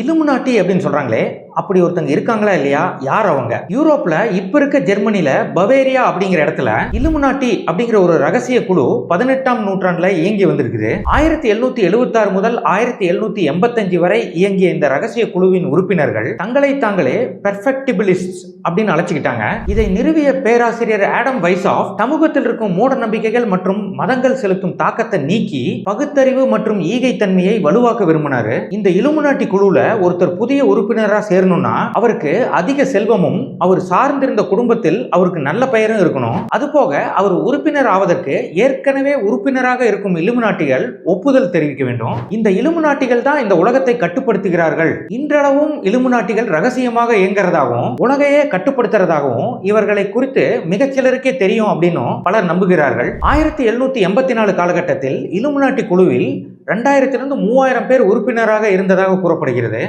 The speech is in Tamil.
இலுமினாட்டி அப்படின்னு சொல்றாங்களே, அப்படி ஒருத்தங்க இருக்காங்களா இல்லையா? யார் அவங்க? யூரோப்ல இப்ப இருக்க ஜெர்மனில பவேரியா அப்படிங்கிற இடத்துல இலுமினாட்டி அப்படிங்கிற ஒரு ரகசிய குழு 18ஆம் நூற்றாண்டுல இயங்கி வந்திருக்குது. 1776 முதல் 1785 வரை இயங்கிய இந்த ரகசிய குழுவின் உறுப்பினர்கள் தங்களை தாங்களே பெர்ஃபெக்டிபிலிஸ்ட்ஸ் அப்படின்னு அழைச்சுக்கிட்டாங்க. இதை நிறுவிய பேராசிரியர் ஆடம் வைசாஃப் சமூகத்தில் இருக்கும் மூட நம்பிக்கைகள் மற்றும் மதங்கள் செலுத்தும் தாக்கத்தை நீக்கி பகுத்தறிவு மற்றும் ஈகை தன்மையை வலுவாக்க விரும்பினாரு. இந்த இலுமினாட்டி குழுல ஒருத்தர் புதிய உறுப்பினரா சேரணும்னா அவருக்கு அதிக செல்வமும் அவர் சார்ந்திருந்த குடும்பத்தில் அவருக்கு நல்ல பெயரும் இருக்கணும். அது போக அவர் உறுப்பினர் ஆவதற்கு ஏற்கனவே உறுப்பினராக இருக்கும் இலுமினாட்டிகள் ஒப்புதல் தெரிவிக்க வேண்டும். இந்த இலுமினாட்டிகள் தான் இந்த உலகத்தை கட்டுப்படுத்துகிறார்கள். இன்றளவும் இலுமினாட்டிகள் ரகசியமாக இயங்குறதாகவும் உலகையே கட்டுப்படுத்துறதாகவும் இவர்களை குறித்து மிகச்சிலருக்கே தெரியும் அப்படின்னு பலர் நம்புகிறார்கள். 1784 காலகட்டத்தில் இலுமினாட்டி குழுவில் 2000 3000 பேர் உறுப்பினராக இருந்ததாக கூறப்படுகிறது.